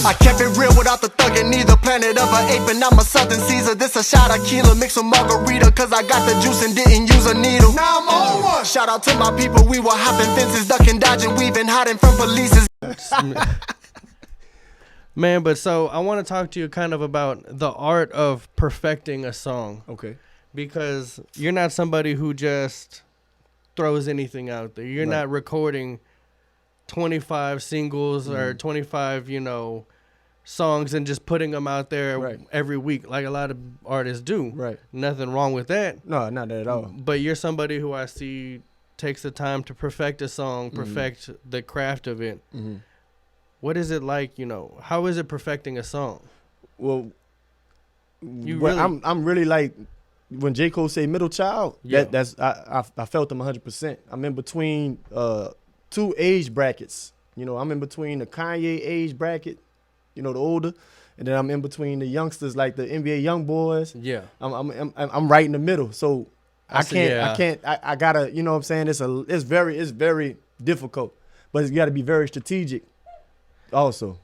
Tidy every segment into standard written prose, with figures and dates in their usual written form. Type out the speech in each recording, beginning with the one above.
I kept it real without the thuggin' either. Planet of an ape and I'm a Southern Caesar. This a shot of tequila mixed with margarita, cause I got the juice and didn't use a needle. Now I'm on one. Shout out to my people, we were hopping fences, ducking, dodging, weaving, hiding from police. Man, but so I want to talk to you kind of about the art of perfecting a song. Okay. Because you're not somebody who just throws anything out there. You're not recording 25 singles or 25, songs and just putting them out there every week like a lot of artists do. Right. Nothing wrong with that. No, not that at all. But you're somebody who I see takes the time to perfect a song, perfect the craft of it. Mm-hmm. What is it like, how is it perfecting a song? Well, I'm really like, when J. Cole say middle child, I felt him 100%. I'm in between two age brackets. I'm in between the Kanye age bracket, the older, and then I'm in between the youngsters like the NBA young boys. Yeah. I'm right in the middle. So I gotta, you know what I'm saying? It's very difficult, but it's gotta be very strategic also.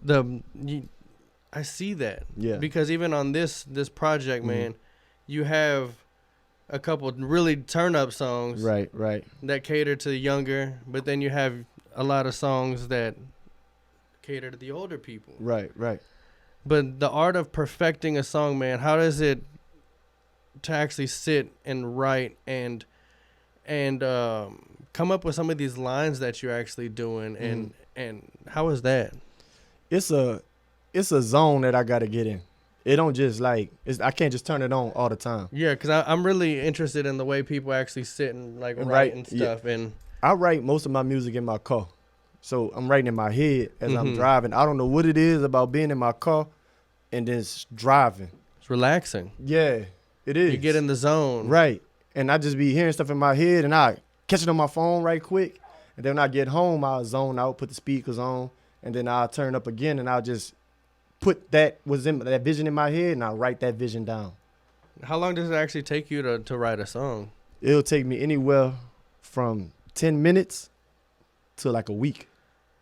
I see that. Yeah. Because even on this project, man, you have a couple really turn up songs. Right. That cater to the younger, but then you have a lot of songs that cater to the older people. Right. But the art of perfecting a song, man, how does it to actually sit and write and come up with some of these lines that you're actually doing and how is that? It's a zone that I got to get in. It don't just I can't just turn it on all the time. Yeah, because I'm really interested in the way people actually sit and write and stuff. Yeah. And I write most of my music in my car. So I'm writing in my head as I'm driving. I don't know what it is about being in my car and then driving. It's relaxing. Yeah, it is. You get in the zone. Right. And I just be hearing stuff in my head and I catch it on my phone right quick. And then when I get home, I'll zone out, put the speakers on, and then I'll turn up again and I'll just put that vision in my head and I'll write that vision down. How long does it actually take you to write a song? It'll take me anywhere from 10 minutes to like a week.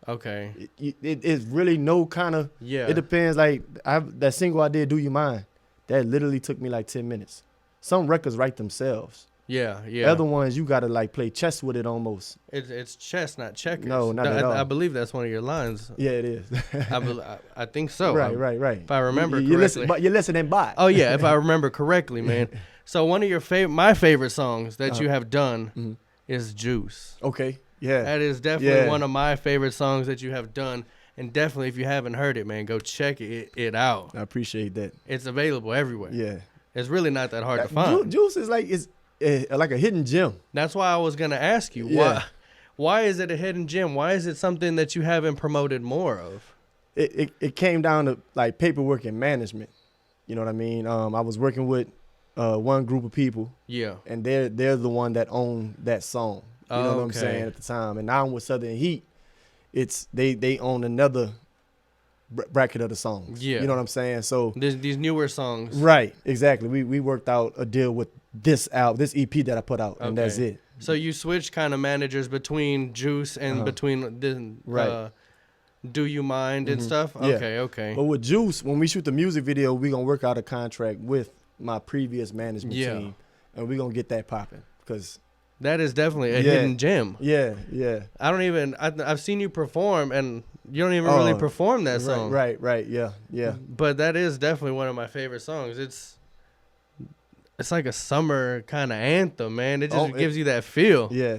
Okay. It's really no kind of, it depends. Like that single I did, Do You Mind? That literally took me like 10 minutes. Some records write themselves. Yeah. Other ones, you got to play chess with it almost. It's chess, not checkers. No, not at all. I believe that's one of your lines. Yeah, it is. I think so. Right. If I remember correctly. But you're listening by. Oh, yeah, if I remember correctly, man. So one of your my favorite songs that you have done is Juice. Okay, yeah. That is definitely one of my favorite songs that you have done. And definitely, if you haven't heard it, man, go check it out. I appreciate that. It's available everywhere. Yeah. It's really not that hard to find. Juice is like a hidden gem. That's why I was going to ask you, why is it a hidden gem? Why is it something that you haven't promoted more of? It came down to like paperwork and management. You know what I mean? I was working with one group of people. Yeah. And they're the one that owned that song. You know what I'm saying at the time. And now with Southern Heat, it's they own another bracket of the songs. Yeah. You know what I'm saying? So these newer songs. Right. Exactly. We worked out a deal with this EP that I put out, and that's it. So you switch kind of managers between Juice and between the Do You Mind and stuff? Yeah. Okay. But with Juice, when we shoot the music video, we're going to work out a contract with my previous management team, and we're going to get that popping because that is definitely a hidden gem. Yeah. I've seen you perform, and you don't even really perform that song. Right, yeah. But that is definitely one of my favorite songs. It's like a summer kind of anthem, man. It just gives you that feel. Yeah.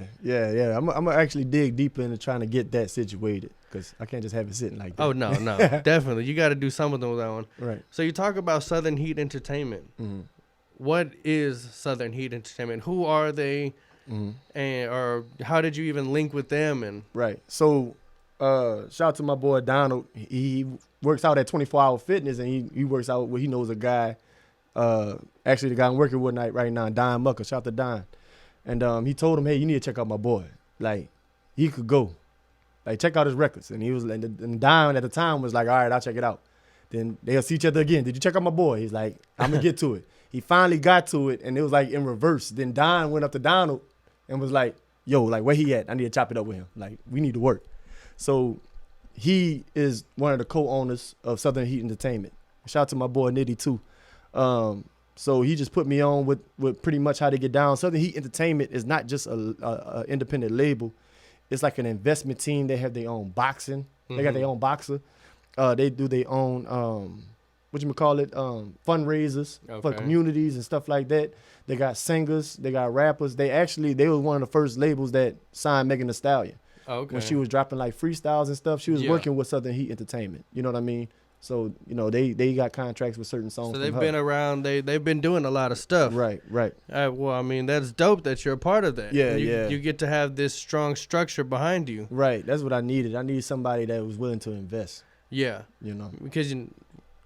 I'm going to actually dig deeper into trying to get that situated because I can't just have it sitting like that. Oh, no. Definitely. You got to do something with that one. Right. So you talk about Southern Heat Entertainment. Mm-hmm. What is Southern Heat Entertainment? Who are they? Mm-hmm. Or how did you even link with them? And right. So shout out to my boy Donald. He works out at 24 Hour Fitness, and he works out where he knows a guy. Actually, the guy I'm working with right now, D.E.M.O. Shout out to Don. And he told him, hey, you need to check out my boy. Like, he could go. Like, check out his records. And he was like, and Don at the time was like, all right, I'll check it out. Then they'll see each other again. Did you check out my boy? He's like, I'm going to get to it. He finally got to it, and it was like in reverse. Then Don went up to Donald and was like, yo, like, where he at? I need to chop it up with him. Like, we need to work. So he is one of the co-owners of Southern Heat Entertainment. Shout out to my boy Nitty too. So he just put me on with pretty much how to get down. Southern Heat Entertainment is not just a independent label. It's like an investment team. They have their own boxing. Mm-hmm. They got their own boxer. They do their own, fundraisers for communities and stuff like that. They got singers. They got rappers. They were one of the first labels that signed Megan Thee Stallion. Okay. When she was dropping like freestyles and stuff, she was working with Southern Heat Entertainment. You know what I mean? So, they got contracts with certain songs. So they've been around. They've been doing a lot of stuff. Right. Well, I mean, that's dope that you're a part of that. Yeah, You get to have this strong structure behind you. Right. That's what I needed. I needed somebody that was willing to invest. Yeah. You know. Because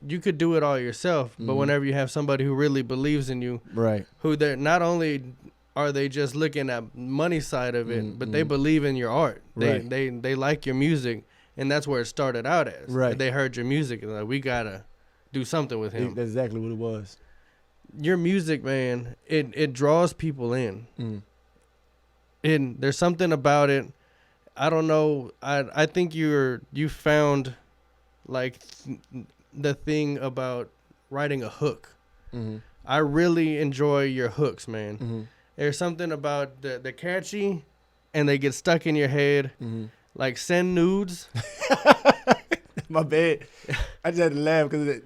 you could do it all yourself, but whenever you have somebody who really believes in you, right, who they're not only are they just looking at money side of it, but they believe in your art. They like your music, and that's where it started out as. Right. They heard your music and like, we gotta do something with him. That's exactly what it was. Your music, man, it draws people in. And there's something about it. I don't know. I think you found like the thing about writing a hook. I really enjoy your hooks, man. There's something about the catchy, and they get stuck in your head. Like Send Nudes. My bad. I just had to laugh because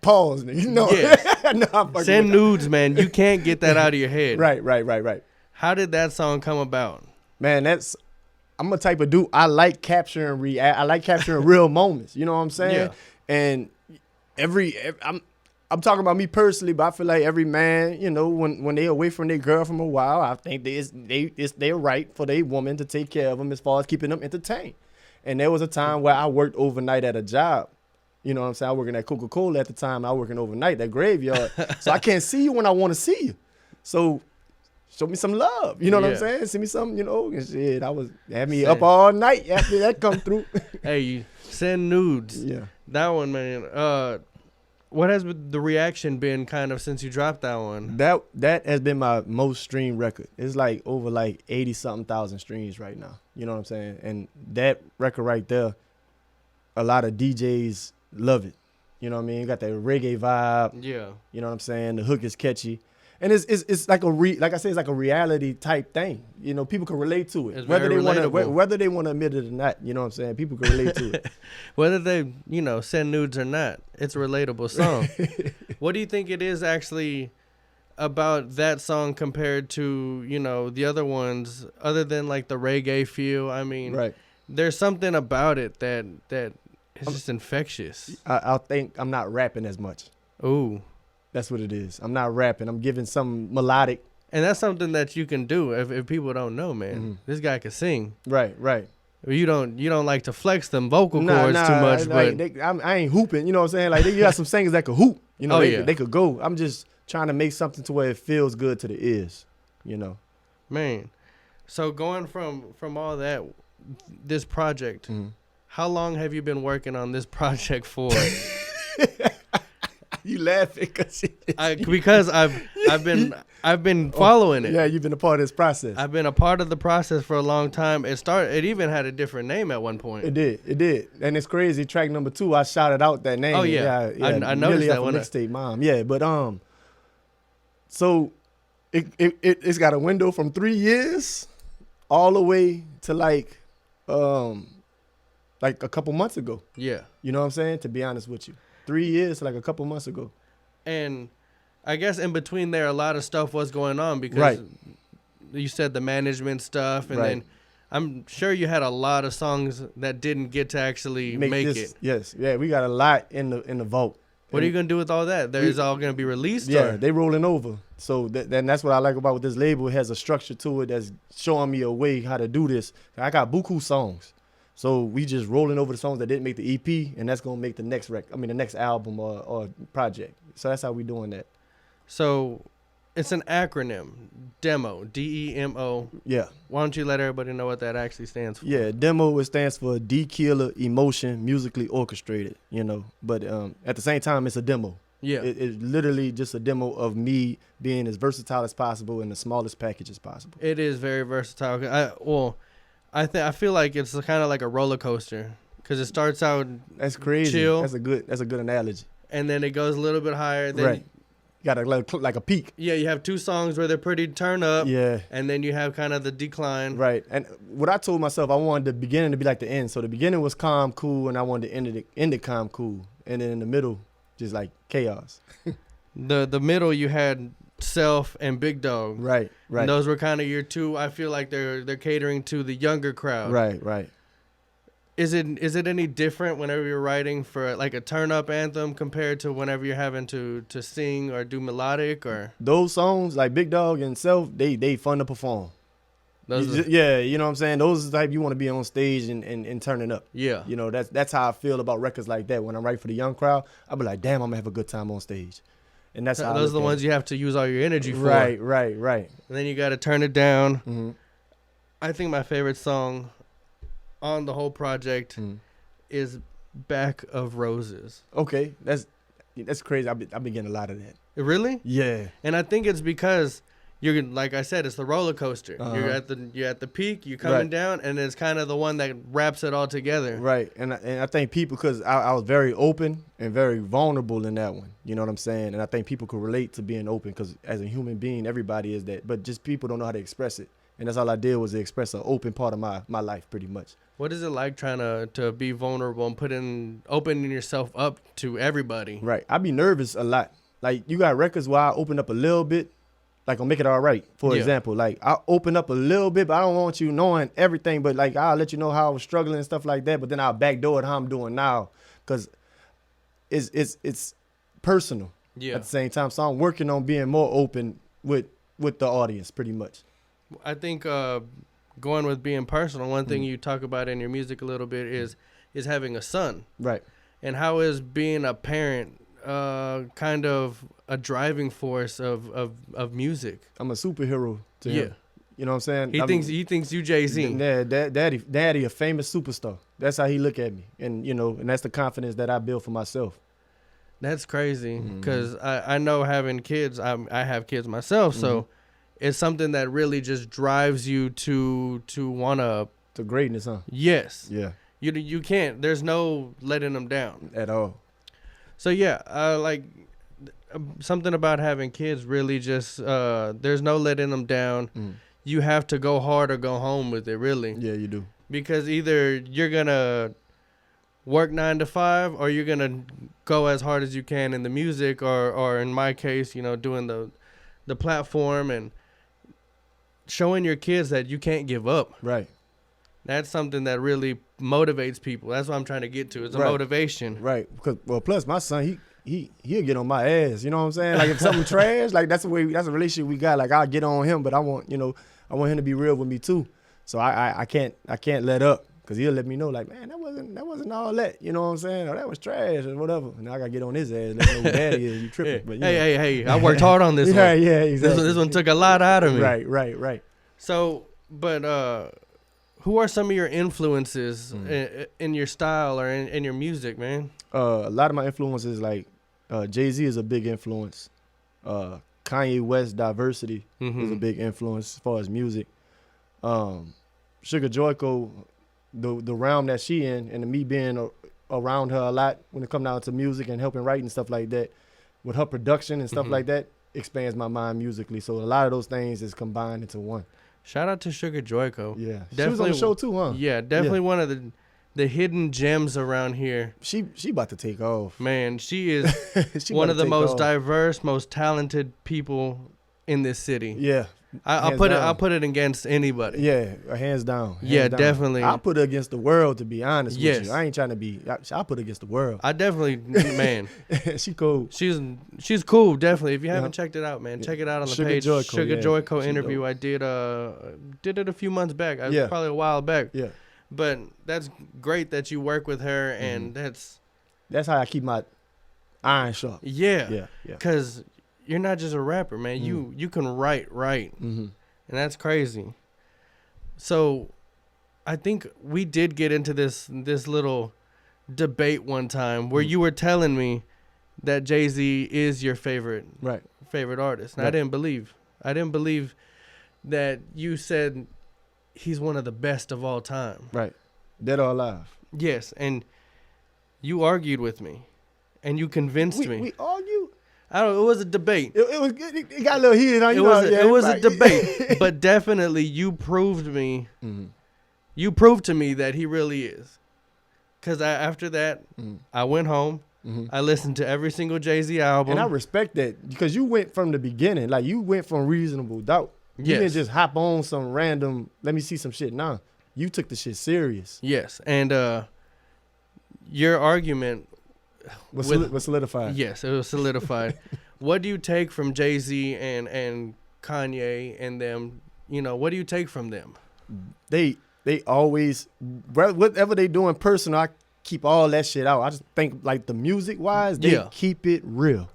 pause, you know. Yeah. No, Send Nudes, man. You can't get that out of your head. Right. How did that song come about? Man, I'm a type of dude. I like capturing real moments. You know what I'm saying? Yeah. And I'm talking about me personally, but I feel like every man, you know, when they away from their girl from a while, I think it's their right for their woman to take care of them as far as keeping them entertained. And there was a time where I worked overnight at a job. You know what I'm saying? I working at Coca-Cola at the time. I working overnight at Graveyard. So I can't see you when I want to see you. So show me some love. You know what I'm saying? Send me something, you know. And shit, had me up all night after that come through. Hey, you Send Nudes. Yeah. That one, man. What has the reaction been kind of since you dropped that one? That has been my most streamed record. It's like over like 80-something thousand streams right now. You know what I'm saying? And that record right there, a lot of DJs love it. You know what I mean? You got that reggae vibe. Yeah. You know what I'm saying? The hook is catchy. And it's like like I say, it's like a reality type thing. You know, people can relate to it. It's whether very they want to admit it or not. You know what I'm saying? People can relate to it. Whether they, send nudes or not, it's a relatable song. What do you think it is actually about that song compared to, the other ones, other than like the reggae feel? I mean, there's something about it that is just infectious. I think I'm not rapping as much. Ooh. That's what it is. I'm not rapping. I'm giving some melodic. And that's something that you can do if people don't know, man. This guy can sing. Right. You don't like to flex them vocal cords too much, but I ain't hooping. You know what I'm saying? Like you got some singers that could hoop. You know, they could go. I'm just trying to make something to where it feels good to the ears. You know, man. So going from all that, this project, how long have you been working on this project for? You laughing because I've been following it. Yeah, you've been a part of this process. I've been a part of the process for a long time. It even had a different name at one point. It did, and it's crazy. Track number 2, I shouted out that name. Oh yeah. I noticed that one. Mixtape Mom. Yeah, but so it's got a window from 3 years all the way to like a couple months ago. Yeah. You know what I'm saying? To be honest with you. 3 years, like a couple months ago. And I guess in between there, a lot of stuff was going on because you said the management stuff. And then I'm sure you had a lot of songs that didn't get to actually make it. Yes. Yeah, we got a lot in the vault. What are you going to do with all that? Is all going to be released? Yeah, they rolling over. So then that's what I like about with this label. It has a structure to it that's showing me a way how to do this. I got buku songs. So we just rolling over the songs that didn't make the EP, and that's gonna make the next the next album or project. So that's how we doing that. So it's an acronym, D.E.M.O, D-E.M.O. Yeah. Why don't you let everybody know what that actually stands for? Yeah, D.E.M.O, it stands for DKEELA Emotion Musically Orchestrated. But at the same time, it's a demo. Yeah. It's literally just a demo of me being as versatile as possible in the smallest package as possible. It is very versatile. I feel like it's kind of like a roller coaster. Because it starts out That's crazy. chill. That's a good analogy. And then it goes a little bit higher. Then Right. Got like a peak. Yeah, you have two songs where they're pretty turn up. Yeah. And then you have kind of the decline. Right. And what I told myself, I wanted the beginning to be like the end. So the beginning was calm, cool, and I wanted to end it calm, cool. And then in the middle, just like chaos. The middle, you had Self and Big Dog. Right. And those were kind of your two. I feel like they're catering to the younger crowd. Right. Is it any different whenever you're writing for like a turn up anthem compared to whenever you're having to sing or do melodic or those songs like Big Dog and Self, they fun to perform. Yeah, you know what I'm saying? Those are the type you want to be on stage and turning up. Yeah. You know, that's how I feel about records like that. When I write for the young crowd, I'll be like, damn, I'm gonna have a good time on stage. And that's how those are the ones you have to use all your energy for. Right. And then you got to turn it down. Mm-hmm. I think my favorite song on the whole project is Back of Roses. Okay, that's crazy. I've been getting a lot of that. Really? Yeah. And I think it's because you're like I said, it's the roller coaster. Uh-huh. You're at the peak, you're coming down, and it's kind of the one that wraps it all together. Right. And I think people, because I was very open and very vulnerable in that one. You know what I'm saying? And I think people could relate to being open because as a human being, everybody is that. But just people don't know how to express it. And that's all I did was to express an open part of my life pretty much. What is it like trying to be vulnerable and opening yourself up to everybody? Right. I be nervous a lot. Like, you got records where I open up a little bit, like on Make It All Right, for example. Like, I open up a little bit, but I don't want you knowing everything. But, like, I'll let you know how I was struggling and stuff like that. But then I'll backdoor it how I'm doing now because it's personal at the same time. So I'm working on being more open with the audience pretty much. I think going with being personal, one thing you talk about in your music a little bit is having a son. Right. And how is being a parent kind of a driving force of music? I'm a superhero to him. You know what I'm saying? He thinks you JayZ. Yeah, daddy, a famous superstar. That's how he look at me. And, you know, and that's the confidence that I build for myself. That's crazy because I know having kids, I have kids myself, so it's something that really just drives you to want to greatness, huh? Yes. Yeah. You can't. There's no letting them down at all. So yeah, like something about having kids really just there's no letting them down. You have to go hard or go home with it, really. Yeah, you do. Because either you're gonna work 9 to 5 or you're gonna go as hard as you can in the music or in my case, you know, doing the platform and showing your kids that you can't give up. Right. That's something that really motivates people. That's what I'm trying to get to. It's a motivation. Right. Because plus my son, he'll get on my ass. You know what I'm saying? Like if something trash, like that's a relationship we got. Like I'll get on him, but I want him to be real with me too. So I can't let up because he'll let me know like, man, that wasn't all that. You know what I'm saying? Or that was trash or whatever. And I gotta get on his ass. Let him know who daddy is. You tripping? But, hey! I worked hard on this one. Yeah, exactly. This one took a lot out of me. Right. So, but who are some of your influences in your style or in your music, man? A lot of my influences, like JayZ is a big influence. Kanye West Diversity is a big influence as far as music. Sugar Joyco, the realm that she in, and me being around her a lot when it comes down to music and helping write and stuff like that, with her production and stuff like that, expands my mind musically. So a lot of those things is combined into one. Shout out to Sugar Joyco. Yeah, definitely, she was on the show too, huh? Yeah, definitely one of the hidden gems around here. She about to take off. Man, she is one of the most diverse, most talented people in this city. Yeah. I'll put it against anybody. Yeah, hands down. Hands down. Definitely. I'll put it against the world, to be honest with you. I ain't trying to be. I'll put it against the world. I definitely, man. She cool. She's cool, definitely. If you haven't checked it out, man, check it out on the page. Joyco, Sugar Joyco interview. Dope. I did it a few months back. Probably a while back. Yeah. But that's great that you work with her, and that's how I keep my iron sharp. Yeah. Because you're not just a rapper, man. You can write, and that's crazy. So, I think we did get into this little debate one time where you were telling me that JayZ is your favorite artist, and I didn't believe that you said he's one of the best of all time. Right, dead or alive. Yes, and you argued with me, and you convinced me. We argued. I don't. It was a debate. It got a little heated on you. It was a debate, but definitely you proved me. Mm-hmm. You proved to me that he really is. Because after that, I went home. Mm-hmm. I listened to every single JayZ album. And I respect that because you went from the beginning. Like, you went from Reasonable Doubt. You Yes. didn't just hop on some random, let me see some shit. Nah, you took the shit serious. Yes, and your argument Was with- solidified. yes, it was solidified. What do you take from JayZ and Kanye and them? You know, what do you take from them? They always, whatever they doing personal, I keep all that shit out. I just think, like, the music wise, they Yeah. keep it real.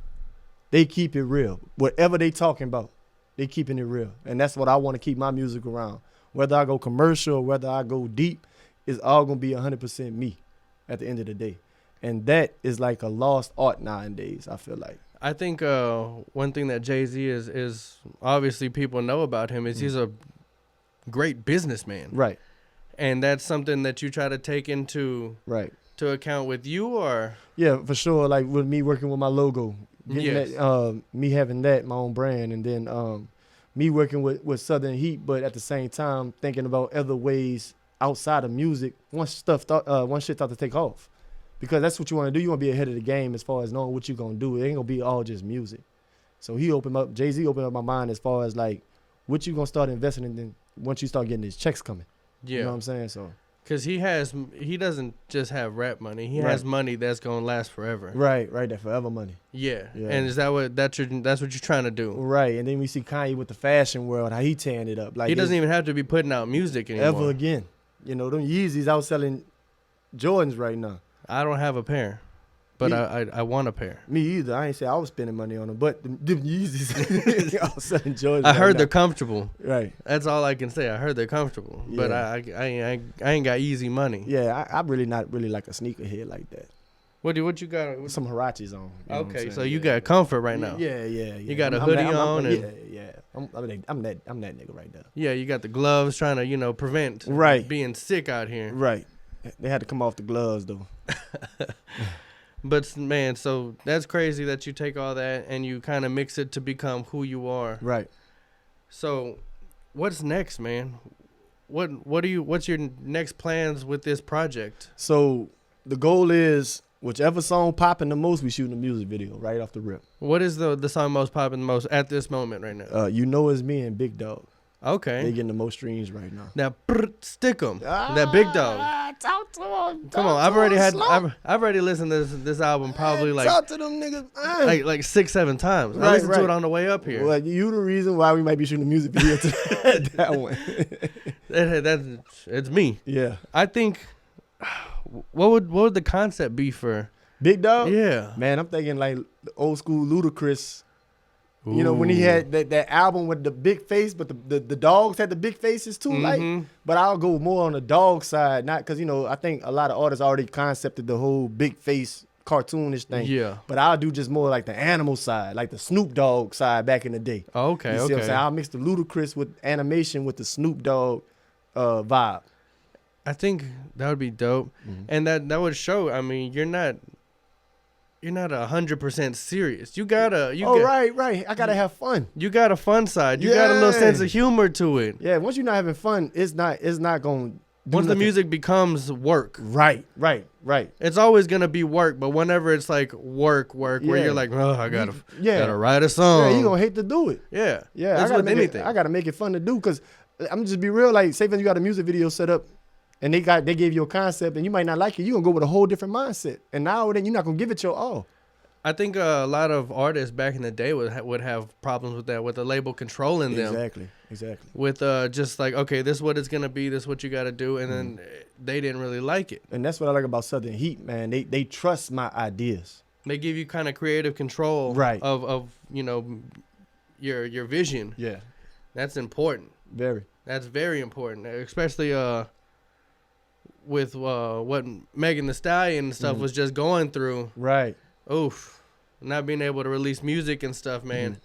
They keep it real. Whatever they talking about, they keeping it real. And that's what I want to keep my music around. Whether I go commercial or whether I go deep, it's all going to be 100% me at the end of the day. And that is like a lost art nowadays, I feel like. I think one thing that JayZ is obviously people know about him is he's a great businessman. Right. And that's something that you try to take into Right. to account with you, or Yeah, for sure. Like, with me working with my logo, getting Yes. that, me having that, my own brand, and then me working with Southern Heat, but at the same time thinking about other ways outside of music once shit start to take off. Because that's what you want to do. You want to be ahead of the game as far as knowing what you're going to do. It ain't going to be all just music. So JayZ opened up my mind as far as, like, what you going to start investing in then once you start getting these checks coming. You know what I'm saying? So. Because he doesn't just have rap money. He Right. has money that's gonna last forever. Right, that forever money. Yeah. Yeah. And is that that's what you're trying to do? Right, and then we see Kanye with the fashion world, how he tearing it up. Like, He doesn't even have to be putting out music anymore. ever again. You know, them Yeezys out selling Jordans right now. I don't have a pair, but I want a pair. Me either. I ain't say I was spending money on them, but them Yeezys out selling Jordans. I heard right they're now. comfortable. Right. That's all I can say. I heard they're comfortable, but Yeah. I ain't got easy money. Yeah, I'm really not really like a sneakerhead like that. What you got? With some Hirachis on. You know what I'm Okay, saying? so you Yeah. got comfort right now. Yeah. You got a hoodie on and- yeah. I'm that nigga right there. Yeah, you got the gloves trying to prevent Right. being sick out here. Right. They had to come off the gloves though. But man, so that's crazy that you take all that and you kind of mix it to become who you are. Right. So, what's next, man? What's your next plans with this project? So the goal is whichever song popping the most, we shooting a music video right off the rip. What is the song most popping the most at this moment right now? You know it's me and Big Dog. They Okay. getting the most streams right now. Now stick 'em. That Big Dog. Talk to him. Come on, I've already listened to this album probably talk to them niggas. like 6-7 times. I Right, listened to right. it on the way up here. Well, you the reason why we might be shooting a music video to that one. It's me. Yeah. I think. What would the concept be for? Big Dog? Yeah. Man, I'm thinking like the old school Ludacris. You know, when he had that album with the big face, but the dogs had the big faces too, like. Mhm. But I'll go more on the dog side, not because, I think a lot of artists already concepted the whole big face cartoonish thing. Yeah. But I'll do just more like the animal side, like the Snoop Dogg side back in the day. Okay. You see what I'm Okay. saying? I'll mix the Ludacris with animation with the Snoop Dogg vibe. I think that would be dope, and that would show. I mean, you're not 100% serious. You gotta. Right. I gotta have fun. You got a fun side. You got a little Yeah. sense of humor to it. Yeah, once you're not having fun, it's not going. Once the music becomes work, Right. it's always gonna be work. But whenever it's like work, where Yeah. you're like, oh, I gotta Yeah. write a song. Yeah, you gonna hate to do it. Yeah. Yeah, That's with anything. I gotta make it fun to do because I'm just be real. Like, say when you got a music video set up, and they gave you a concept, and you might not like it, you gonna go with a whole different mindset, and now then you're not gonna give it your all. I think a lot of artists back in the day would have problems with that, with the label controlling them. Exactly. With just like, okay, this is what it's gonna be, this is what you gotta do, and then they didn't really like it. And that's what I like about Southern Heat, man. They trust my ideas. They give you kind of creative control, Right. of your vision. Yeah, That's important. very. That's very important, especially with what Megan Thee Stallion and stuff was just going through. Right. Oof, not being able to release music and stuff, man.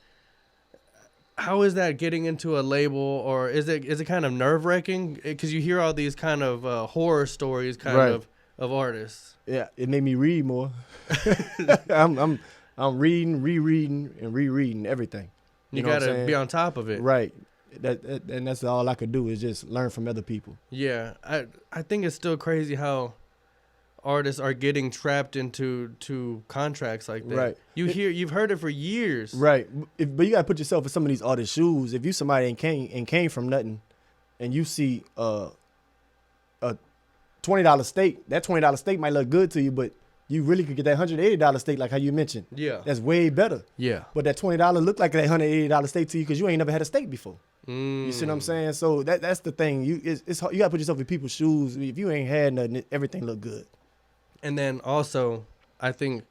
How is that getting into a label, or is it kind of nerve wracking? Because you hear all these kind of horror stories, kind Right. of of artists. Yeah, it made me read more. I'm reading, rereading, and rereading everything. You gotta be on top of it. Right. And that's all I could do is just learn from other people. Yeah, I think it's still crazy how artists are getting trapped into contracts like that. Right. You've heard it for years. Right. But you gotta put yourself in some of these artists' shoes. If you somebody ain't came from nothing, and you see a $20 steak, that $20 steak might look good to you, but you really could get that $180 steak like how you mentioned. Yeah. That's way better. Yeah. But that $20 look like that $180 steak to you because you ain't never had a steak before. You see what I'm saying? So that's the thing. It's hard. You gotta put yourself in people's shoes. If you ain't had nothing, everything look good. And then also, I think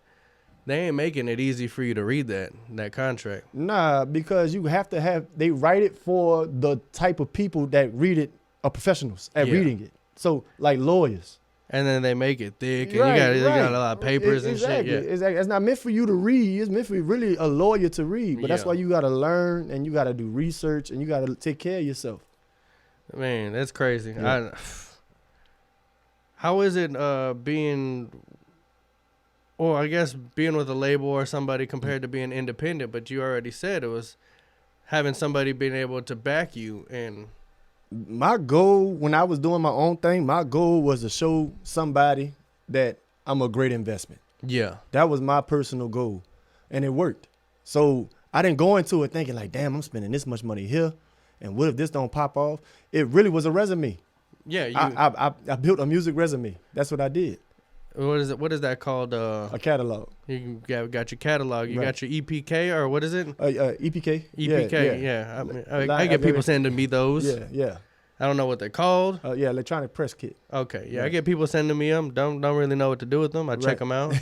they ain't making it easy for you to read that contract. Nah, because you have to have, they write it for the type of people that read it are professionals at reading it. So like lawyers. And then they make it thick, and Right, you got a lot of papers and shit. Yeah. Exactly. It's not meant for you to read. It's meant for really a lawyer to read. But that's why you got to learn and you got to do research and you got to take care of yourself. Man, that's crazy. Yeah. How is it being, or I guess being with a label or somebody compared to being independent? But you already said it was having somebody being able to back you. And my goal when I was doing my own thing, my goal was to show somebody that I'm a great investment. Yeah. That was my personal goal. And it worked. So I didn't go into it thinking like, damn, I'm spending this much money here. And what if this don't pop off? It really was a resume. Yeah. I built a music resume. That's what I did. What is it? What is that called? A catalog. You got your catalog. You Right. got your EPK, or what is it? EPK. EPK. Yeah. I get people sending me those. Yeah. I don't know what they're called. Yeah, electronic press kit. Okay. Yeah. Right. I get people sending me them. Don't really know what to do with them. I check them out.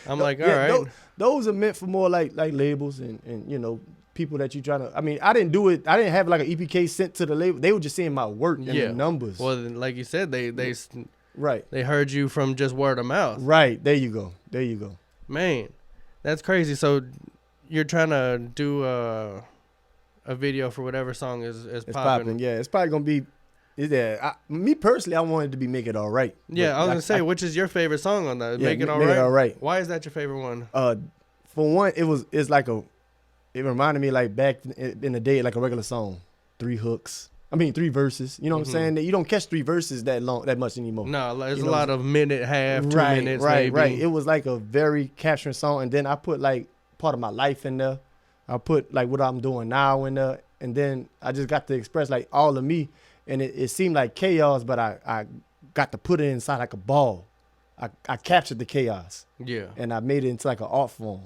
I'm like, all right. Those are meant for more like labels and you know, people that you trying to. I mean, I didn't do it. I didn't have like an EPK sent to the label. They were just seeing my work and the numbers. Well, like you said, they right. They heard you from just word of mouth. Right. There you go. Man, that's crazy. So you're trying to do a video for whatever song is popping. Yeah, it's probably gonna be. Me personally, I wanted to be Make It All Right. Yeah, I was gonna say, which is your favorite song on that? Yeah, Make It All Make Right. It All Right. Why is that your favorite one? For one, it reminded me like back in the day, like a regular song, 3 verses. You know what I'm saying? You don't catch 3 verses that much anymore. No, there's a lot of minute, half, 2 minutes, maybe. Right. It was like a very capturing song, and then I put like part of my life in there. I put like what I'm doing now in there, and then I just got to express like all of me, and it seemed like chaos, but I got to put it inside like a ball. I captured the chaos. Yeah. And I made it into like an art form.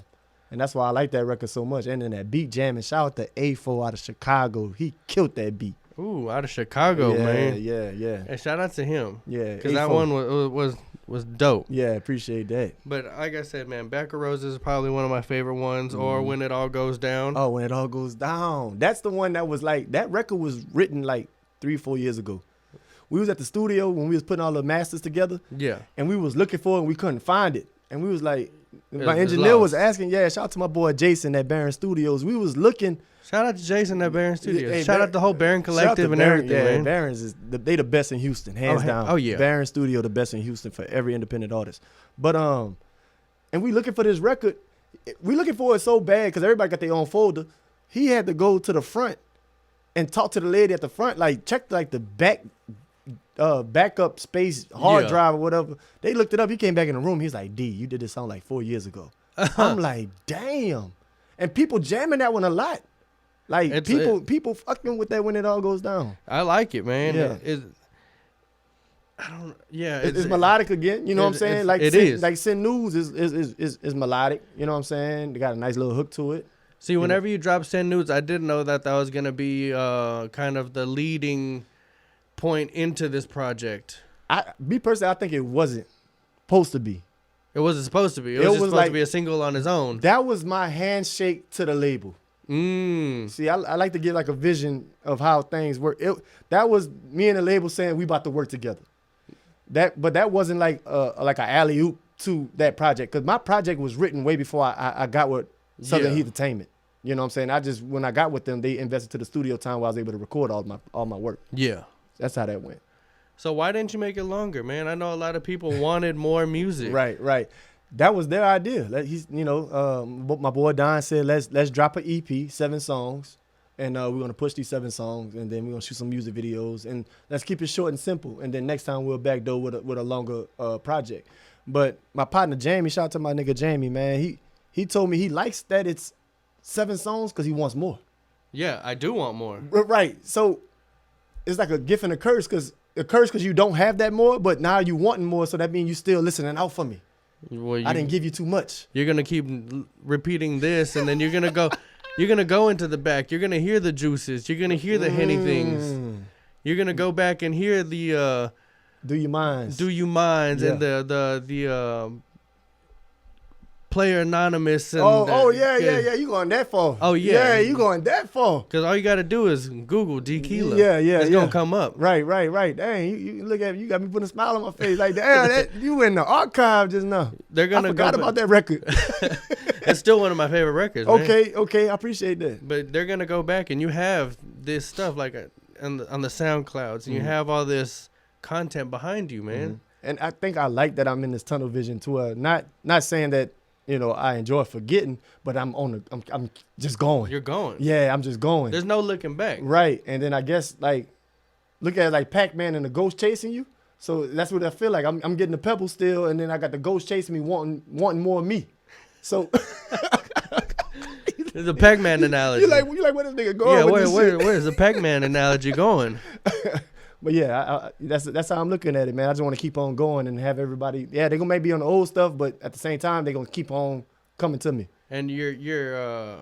And that's why I like that record so much. And then that beat jamming. Shout out to A4 out of Chicago. He killed that beat. Ooh, out of Chicago, man. Yeah. And shout out to him. Yeah. Because that one was dope. Yeah, appreciate that. But like I said, man, Back of Roses is probably one of my favorite ones, or When It All Goes Down. Oh, When It All Goes Down. That's the one that was like, that record was written like 3-4 years ago. We was at the studio when we was putting all the masters together. Yeah. And we was looking for it and we couldn't find it. And we was like, my engineer was asking, shout out to my boy Jason at D.E.M.O. We was looking. Shout out to Jason at D.E.M.O. Studios. Hey, shout out the whole Barron Collective and everything, man. Barron's they the best in Houston, hands down. Oh, yeah. Barron Studio, the best in Houston for every independent artist. But and we looking for this record. We looking for it so bad because everybody got their own folder. He had to go to the front and talk to the lady at the front, like check like the backup space hard drive or whatever. They looked it up. He came back in the room. He's like, D, you did this song like 4 years ago. I'm like, damn. And people jamming that one a lot. Like people fucking with that When It All Goes Down. I like it, man. Yeah. It's melodic again. You know what I'm saying? Like it is. Like Send News is melodic. You know what I'm saying? They got a nice little hook to it. See, whenever you drop Send Nudes, I didn't know that was gonna be kind of the leading point into this project. Me personally, I think it wasn't supposed to be. It wasn't supposed to be. It was just supposed to be a single on its own. That was my handshake to the label. See, I like to get like a vision of how things work. That was me and the label saying we about to work together. But that wasn't like an alley oop to that project, because my project was written way before I got with Southern Heat Entertainment. You know what I'm saying? When I got with them, they invested to the studio time where I was able to record all my work. Yeah, that's how that went. So why didn't you make it longer, man? I know a lot of people wanted more music. Right. That was their idea. He's, my boy Don said, let's drop an EP, 7 songs, and we're gonna push these 7 songs, and then we're gonna shoot some music videos, and let's keep it short and simple. And then next time we'll backdoor with a longer project. But my partner Jamie, shout out to my nigga Jamie, man. He told me he likes that it's 7 songs because he wants more. Yeah, I do want more. Right. So it's like a gift and a curse because you don't have that more, but now you wanting more, so that means you still listening out for me. Well, I didn't give you too much. You're gonna keep repeating this, and then you're gonna go into the back. You're gonna hear the juices. You're gonna hear the Henny things. You're gonna go back and hear the Do You Minds, yeah. And the Player Anonymous. And yeah. You going that far? Oh yeah. Yeah, you going that far? Because all you got to do is Google D.KEELA. Yeah. It's gonna come up. Right. Dang, you look at me, you got me putting a smile on my face like that. You in the archive just now. They're gonna I forgot about that record. It's still one of my favorite records. Man. Okay, I appreciate that. But they're gonna go back and you have this stuff like on the SoundClouds, and you have all this content behind you, man. And I think I like that I'm in this tunnel vision to not saying that I enjoy forgetting, but I'm just going. You're going. Yeah, I'm just going. There's no looking back. Right, and then I guess look at it like Pac-Man and the ghost chasing you. So that's what I feel like. I'm getting the pebble still, and then I got the ghost chasing me, wanting more of me. So the Pac-Man analogy. You like where this nigga going? Yeah, where's the Pac-Man analogy going? But yeah, that's how I'm looking at it, man. I just want to keep on going and have everybody. Yeah, they're gonna maybe on the old stuff, but at the same time, they're gonna keep on coming to me. And you're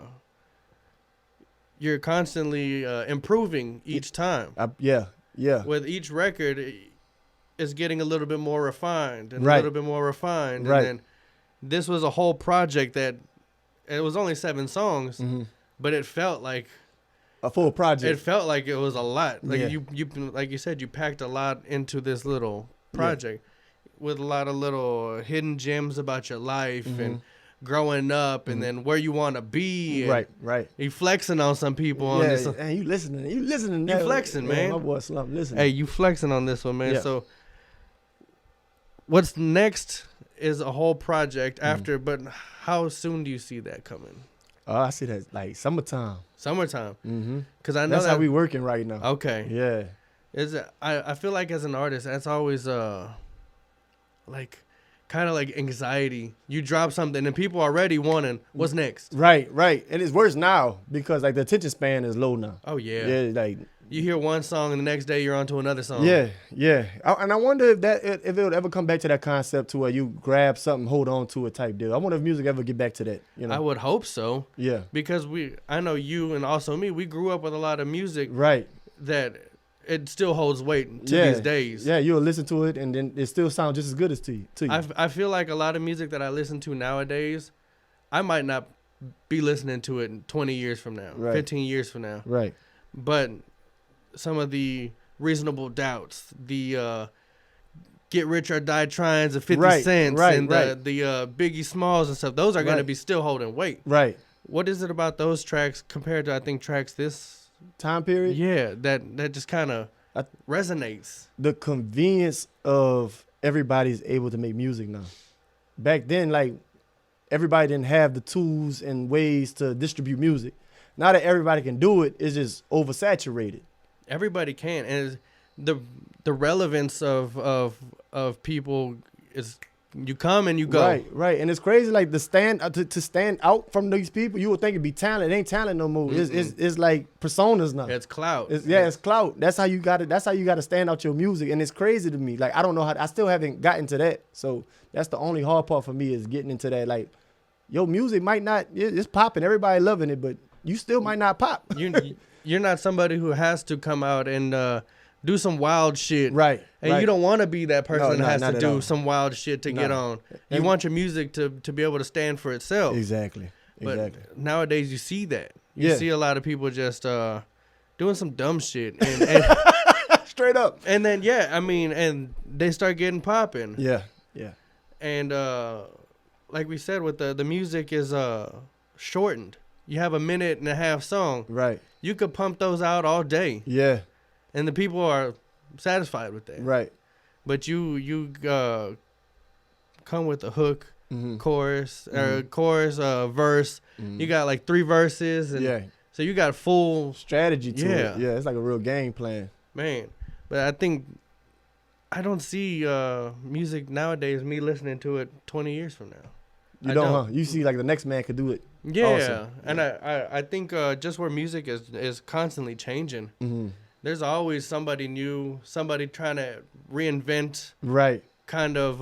constantly improving each time. Yeah. With each record, it's getting a little bit more refined and right. a little bit more refined. Right. And then this was a whole project that it was only 7 songs, but it felt like a full project. It felt like it was a lot. Like yeah. you like you said, you packed a lot into this little project with a lot of little hidden gems about your life and growing up and then where you want to be. Right. You flexing on some people on this. And you listening. You flexing, man. My boy Slump, listen. Hey, you flexing on this one, man. Yeah. So what's next is a whole project after, but how soon do you see that coming? I see that like summertime. Because I know that's how we working right now. Okay. Yeah. I feel like as an artist, that's always like kind of like anxiety. You drop something and people are already wanting what's next. Right. And it's worse now because like the attention span is low now. Oh yeah. Yeah, like you hear one song and the next day you're on to another song. Yeah. And I wonder if it would ever come back to that concept to where you grab something, hold on to it type deal. I wonder if music ever get back to that. I would hope so. Yeah. Because I know you and also me, we grew up with a lot of music. Right. That it still holds weight to these days. Yeah, you'll listen to it and then it still sounds just as good as to you. I feel like a lot of music that I listen to nowadays, I might not be listening to it 20 years from now, 15 years from now. Right. But some of the Reasonable Doubts, the Get Rich or Die Tryings of 50 Cents and the Biggie Smalls and stuff, those are going to be still holding weight. Right. What is it about those tracks compared to, I think, tracks this time period? Yeah, that just kind of resonates. The convenience of everybody's able to make music now. Back then, like, everybody didn't have the tools and ways to distribute music. Now that everybody can do it, it's just oversaturated. Everybody can, and the relevance of people is you come and you go. Right, and it's crazy. Like to stand out from these people, you would think it'd be talent. It ain't talent no more. It's like personas now. It's clout. It's clout. That's how you got it. That's how you got to stand out your music, and it's crazy to me. Like I don't know how. I still haven't gotten to that. So that's the only hard part for me is getting into that. Like your music might not. It's popping. Everybody loving it, but you still might not pop. You're not somebody who has to come out and do some wild shit. Right. And you don't want to be that person that has to do some wild shit to get on. You want your music to be able to stand for itself. Exactly. But nowadays you see that. You see a lot of people just doing some dumb shit. And straight up. And then, and they start getting popping. Yeah. And like we said, with the music is shortened. You have a 1.5-minute song. Right. You could pump those out all day. Yeah. And the people are satisfied with that. Right. But you come with a hook, chorus, verse. You got like 3 verses, and so you got full strategy to it. Yeah, it's like a real game plan, man. But I think I don't see music nowadays. Me listening to it 20 years from now. You don't, huh? You see, like the next man could do it. Yeah, also. And I think just where music is constantly changing. There's always somebody new, somebody trying to reinvent. Right. Kind of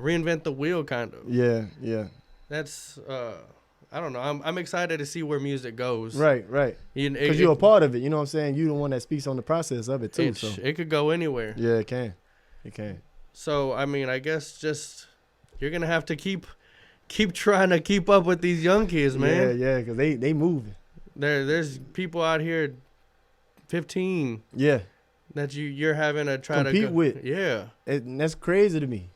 reinvent the wheel, kind of. Yeah, yeah. That's I don't know. I'm excited to see where music goes. Right. Because you're a part of it. You know what I'm saying? You're the one that speaks on the process of it too. So it could go anywhere. Yeah, it can. It can. So I mean, I guess just you're gonna have to keep trying to keep up with these young kids, man. Yeah, because they moving. There's people out here, 15. Yeah. That you're having to try compete to with. Yeah. And that's crazy to me.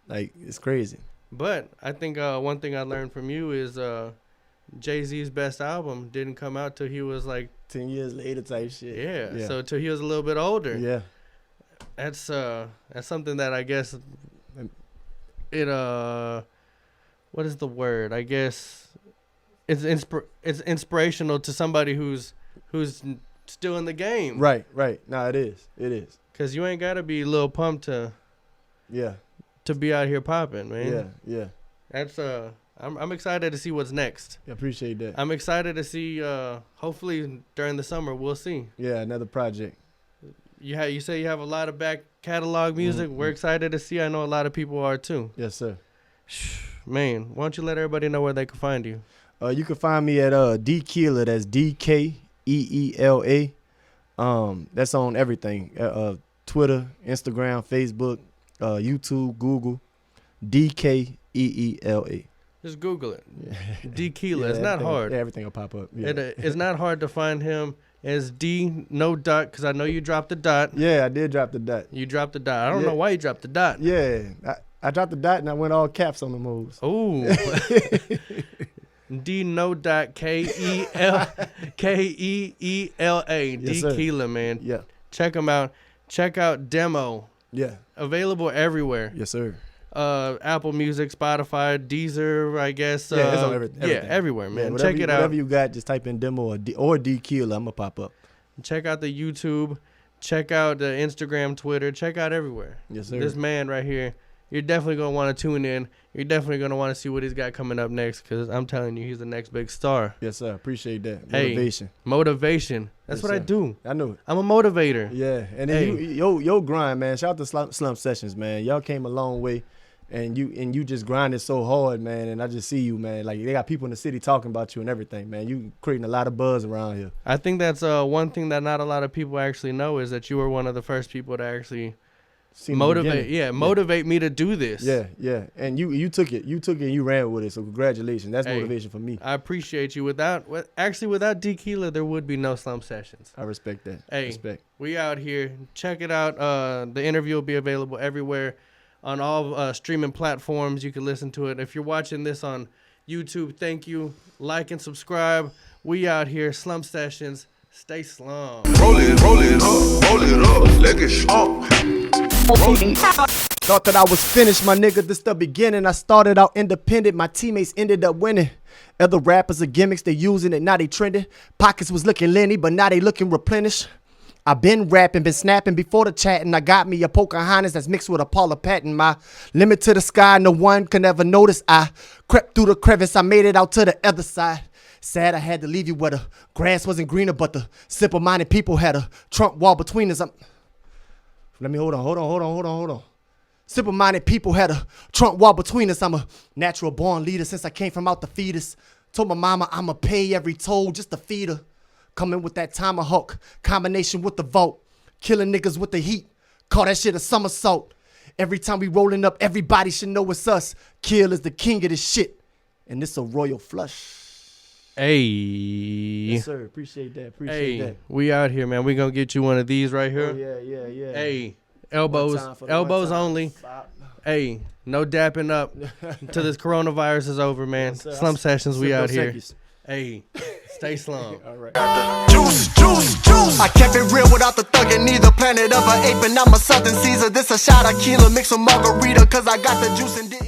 Like, it's crazy. But I think one thing I learned from you is JayZ's best album didn't come out till he was like 10 years later type shit. Yeah. So till he was a little bit older. Yeah. That's something that I guess it what is the word? I guess it's inspirational to somebody who's still in the game. Right. No, it is. Cause you ain't gotta be a little pumped to be out here popping, man. Yeah. That's I'm excited to see what's next. I appreciate that. I'm excited to see. Hopefully during the summer we'll see. Yeah, another project. You say you have a lot of back catalog music. We're excited to see. I know a lot of people are too. Yes, sir. Man, why don't you let everybody know where they can find you? You can find me at DKEELA. That's DKEELA. That's on everything. Twitter, Instagram, Facebook, YouTube, Google. DKEELA. Just Google it. D.KEELA. It's not hard. Yeah, everything will pop up. Yeah. It's not hard to find him. It's D, no dot, because I know you dropped the dot. Yeah, I did drop the dot. You dropped the dot. I don't know why you dropped the dot. Yeah, I dropped the dot and I went all caps on the moves. Ooh. D no dot KEELA. D.KEELA, man. Yeah. Check him out. Check out D.E.M.O. Yeah. Available everywhere. Yes, sir. Apple Music, Spotify, Deezer, I guess. Yeah, it's on everything. Yeah, everywhere, man. Yeah, check it out. Whatever you got, just type in D.E.M.O. or D.KEELA. I'm going to pop up. Check out the YouTube. Check out the Instagram, Twitter. Check out everywhere. Yes, sir. This man right here, you're definitely going to want to tune in. You're definitely going to want to see what he's got coming up next because I'm telling you, he's the next big star. Yes, sir. Appreciate that. Motivation. Motivation. That's what I do. I know it. I'm a motivator. Yeah. And then your grind, man. Shout out to Slump Sessions, man. Y'all came a long way. And you just grinded so hard, man. And I just see you, man. Like, they got people in the city talking about you and everything, man. You creating a lot of buzz around here. I think that's one thing that not a lot of people actually know is that you were one of the first people to actually motivate me to do this. Yeah. And you took it. You took it and you ran with it. So congratulations. That's motivation for me. I appreciate you. Without D.KEELA, there would be no Slump Sessions. I respect that. Respect. We out here. Check it out. The interview will be available everywhere. On all streaming platforms, you can listen to it. If you're watching this on YouTube, thank you. Like and subscribe. We out here, Slump Sessions. Stay slum. Roll it up, leg it strong. Thought that I was finished, my nigga. This the beginning. I started out independent. My teammates ended up winning. Other rappers are gimmicks. They using it, now they trending. Pockets was looking Lenny, but now they looking replenished. I been rapping, been snapping before the chatting. I got me a Pocahontas that's mixed with a Paula Patton. My limit to the sky, no one can ever notice. I crept through the crevice, I made it out to the other side. Sad I had to leave you where the grass wasn't greener, but the simple-minded people had a Trump wall between us. Hold on. Simple-minded people had a Trump wall between us. I'm a natural born leader since I came from out the fetus. Told my mama I'ma pay every toll just to feed her. Coming with that tomahawk, combination with the vote. Killing niggas with the heat, call that shit a somersault. Every time we rolling up, everybody should know it's us. Kill is the king of this shit, and this a royal flush. Hey. Yes, sir. Appreciate that. Appreciate that. We out here, man. We gonna get you one of these right here. Oh, yeah. Hey, elbows only. Hey, no dapping up till this coronavirus is over, man. Yes, Slump Sessions, we out here. Hey. Stay slum. All right. Juice, juice, juice. I kept it real without the thuggin' either. Planet of an ape and I'm a Southern Caesar. This a shot of tequila, mix with margarita, cause I got the juice and didn't.